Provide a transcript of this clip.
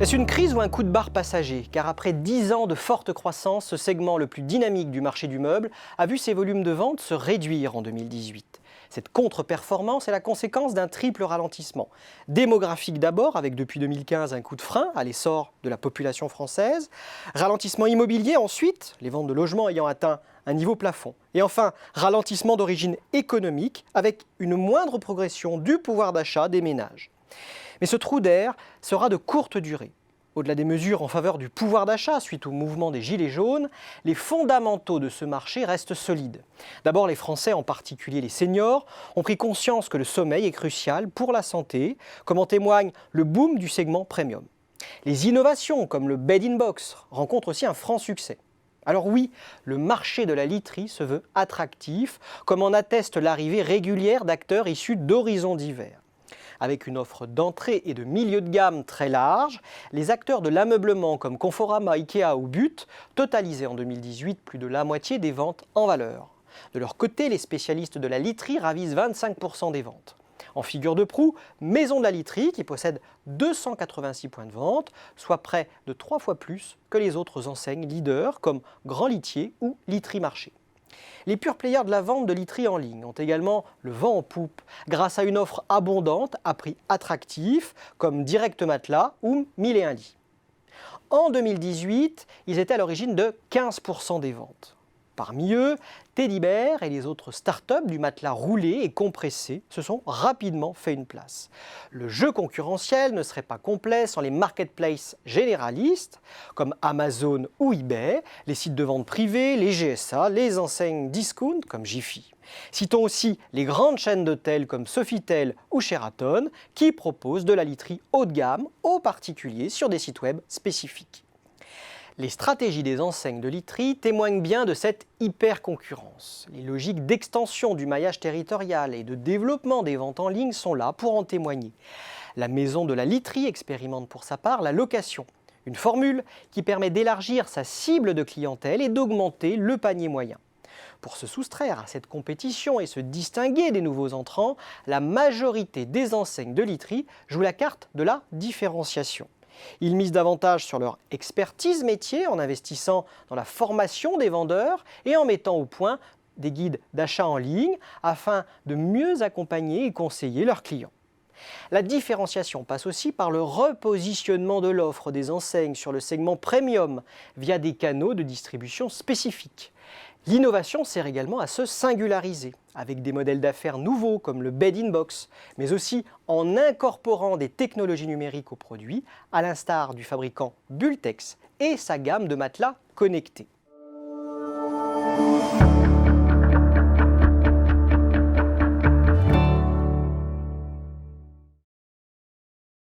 Est-ce une crise ou un coup de barre passager? Car après 10 ans de forte croissance, ce segment le plus dynamique du marché du meuble a vu ses volumes de vente se réduire en 2018. Cette contre-performance est la conséquence d'un triple ralentissement. Démographique d'abord, avec depuis 2015 un coup de frein à l'essor de la population française. Ralentissement immobilier ensuite, les ventes de logements ayant atteint un niveau plafond. Et enfin, ralentissement d'origine économique, avec une moindre progression du pouvoir d'achat des ménages. Mais ce trou d'air sera de courte durée. Au-delà des mesures en faveur du pouvoir d'achat suite au mouvement des Gilets jaunes, les fondamentaux de ce marché restent solides. D'abord, les Français, en particulier les seniors, ont pris conscience que le sommeil est crucial pour la santé, comme en témoigne le boom du segment premium. Les innovations, comme le bed-in-box, rencontrent aussi un franc succès. Alors oui, le marché de la literie se veut attractif, comme en atteste l'arrivée régulière d'acteurs issus d'horizons divers. Avec une offre d'entrée et de milieu de gamme très large, les acteurs de l'ameublement comme Conforama, Ikea ou But totalisaient en 2018 plus de la moitié des ventes en valeur. De leur côté, les spécialistes de la literie ravisent 25% des ventes. En figure de proue, Maison de la Literie qui possède 286 points de vente, soit près de 3 fois plus que les autres enseignes leaders comme Grand Litier ou Literie Marché. Les pure players de la vente de literie en ligne ont également le vent en poupe grâce à une offre abondante à prix attractif comme Direct Matelas ou 1001 lits. En 2018, ils étaient à l'origine de 15% des ventes. Parmi eux, Teddy Bear et les autres startups du matelas roulé et compressé se sont rapidement fait une place. Le jeu concurrentiel ne serait pas complet sans les marketplaces généralistes comme Amazon ou eBay, les sites de vente privés, les GSA, les enseignes discount comme Jiffy. Citons aussi les grandes chaînes d'hôtels comme Sofitel ou Sheraton qui proposent de la literie haut de gamme aux particuliers sur des sites web spécifiques. Les stratégies des enseignes de literie témoignent bien de cette hyper-concurrence. Les logiques d'extension du maillage territorial et de développement des ventes en ligne sont là pour en témoigner. La Maison de la Literie expérimente pour sa part la location, une formule qui permet d'élargir sa cible de clientèle et d'augmenter le panier moyen. Pour se soustraire à cette compétition et se distinguer des nouveaux entrants, la majorité des enseignes de literie jouent la carte de la différenciation. Ils misent davantage sur leur expertise métier en investissant dans la formation des vendeurs et en mettant au point des guides d'achat en ligne afin de mieux accompagner et conseiller leurs clients. La différenciation passe aussi par le repositionnement de l'offre des enseignes sur le segment premium via des canaux de distribution spécifiques. L'innovation sert également à se singulariser, avec des modèles d'affaires nouveaux comme le bed-in-box, mais aussi en incorporant des technologies numériques aux produits, à l'instar du fabricant Bultex et sa gamme de matelas connectés.